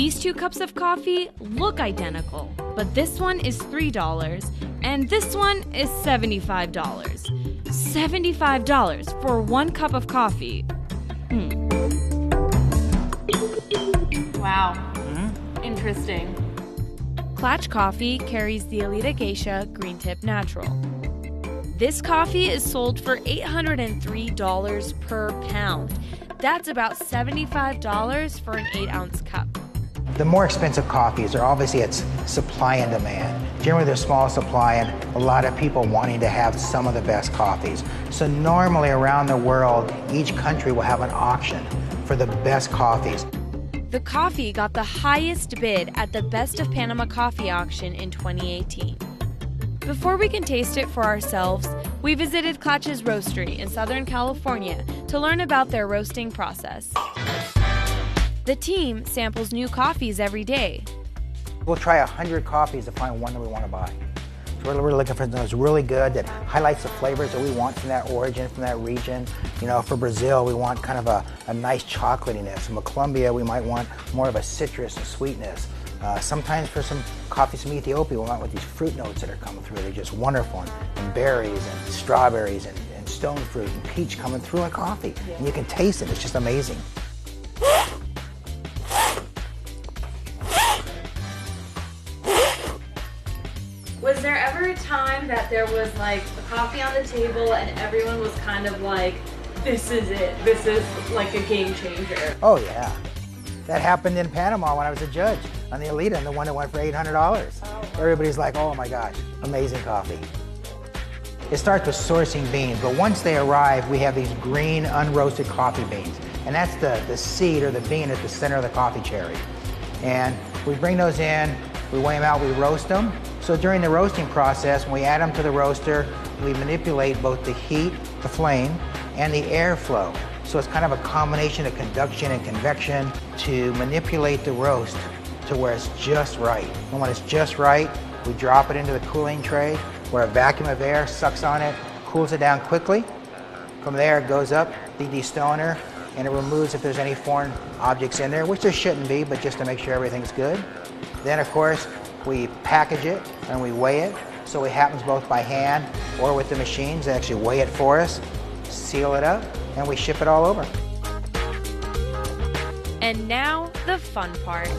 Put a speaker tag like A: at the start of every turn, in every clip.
A: These 2 cups of coffee look identical, but this one is $3 and this one is $75. $75 for 1 cup of coffee.
B: Wow. Interesting.
A: Klatch Coffee carries the Elida Geisha Green Tip Natural. This coffee is sold for $803 per pound. That's about $75 for an 8-ounce cup.
C: The more expensive coffees are obviously it's supply and demand. Generally there's small supply and a lot of people wanting to have some of the best coffees. So normally around the world, each country will have an auction for the best coffees.
A: The coffee got the highest bid at the Best of Panama coffee auction in 2018. Before we can taste it for ourselves, we visited Klatch's roastery in Southern California to learn about their roasting process. The team samples new coffees every day.
C: We'll try 100 coffees to find one that we want to buy. So we're looking for something that's really good, that highlights the flavors that we want from that origin, from that region. You know, for Brazil, we want kind of a nice chocolatiness. From Colombia, we might want more of a citrus and sweetness. Sometimes for some coffees from Ethiopia, we want with these fruit notes that are coming through. They're just wonderful, and berries and strawberries and stone fruit and peach coming through in coffee. Yeah. And you can taste it, it's just amazing.
B: Was there ever a time that there was like a coffee on the table and everyone was kind of like, this is it, this is like a game changer?
C: Oh yeah. That happened in Panama when I was a judge on the Elida, and the one that went for $800. Everybody's like, oh my gosh, amazing coffee. It starts with sourcing beans, but once they arrive, we have these green unroasted coffee beans. And that's the seed or the bean at the center of the coffee cherry. And we bring those in, we weigh them out, we roast them. So during the roasting process, when we add them to the roaster, we manipulate both the heat, the flame, and the airflow. So it's kind of a combination of conduction and convection to manipulate the roast to where it's just right. And when it's just right, we drop it into the cooling tray where a vacuum of air sucks on it, cools it down quickly. From there, it goes up the destoner, and it removes if there's any foreign objects in there, which there shouldn't be, but just to make sure everything's good. Then, of course, we package it and we weigh it. So it happens both by hand or with the machines. They actually weigh it for us, seal it up, and we ship it all over.
A: And now, the fun part.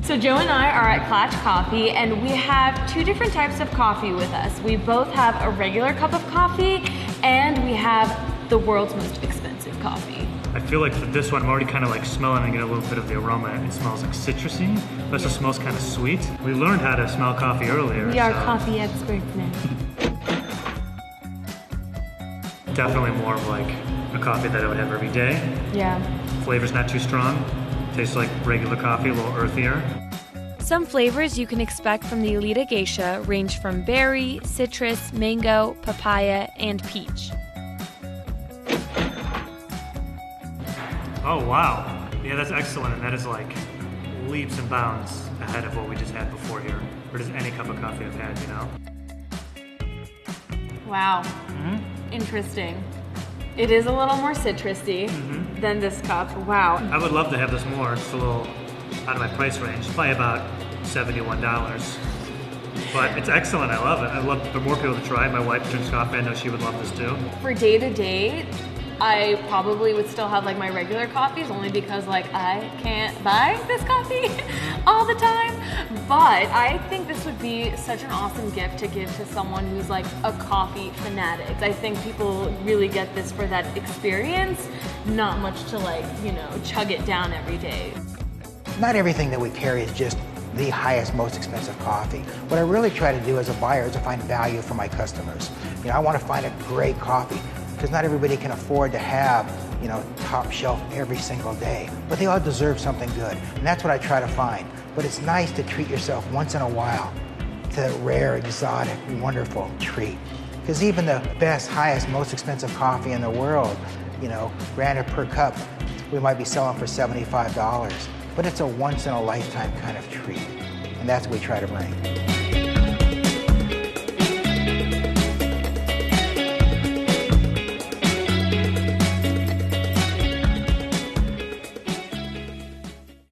B: So Joe and I are at Klatch Coffee, and we have 2 different types of coffee with us. We both have a regular cup of coffee, and we have the world's most expensive coffee.
D: I feel like for this one, I'm already kind of like smelling and get a little bit of the aroma. It smells like citrusy, but it also smells kind of sweet. We learned how to smell coffee earlier.
B: We are coffee experts now.
D: Definitely more of like a coffee that I would have every day.
B: Yeah.
D: Flavor's not too strong. Tastes like regular coffee, a little earthier.
A: Some flavors you can expect from the Elida Geisha range from berry, citrus, mango, papaya, and peach.
D: Oh wow. Yeah, that's excellent, and that is like leaps and bounds ahead of what we just had before here. Or just any cup of coffee I've had, you know?
B: Wow. Interesting. It is a little more citrusy than this cup. Wow.
D: I would love to have this more. It's a little out of my price range, probably about $71. But it's excellent, I love it. I love for more people to try. My wife drinks coffee, I know she would love this too.
B: For day to day, I probably would still have like my regular coffees only because like I can't buy this coffee all the time. But I think this would be such an awesome gift to give to someone who's like a coffee fanatic. I think people really get this for that experience, not much to like, you know, chug it down every day.
C: Not everything that we carry is just the highest, most expensive coffee. What I really try to do as a buyer is to find value for my customers. You know, I want to find a great coffee, because not everybody can afford to have, you know, top shelf every single day. But they all deserve something good, and that's what I try to find. But it's nice to treat yourself once in a while to that rare, exotic, wonderful treat. Because even the best, highest, most expensive coffee in the world, you know, granted per cup, we might be selling for $75. But it's a once in a lifetime kind of treat, and that's what we try to bring.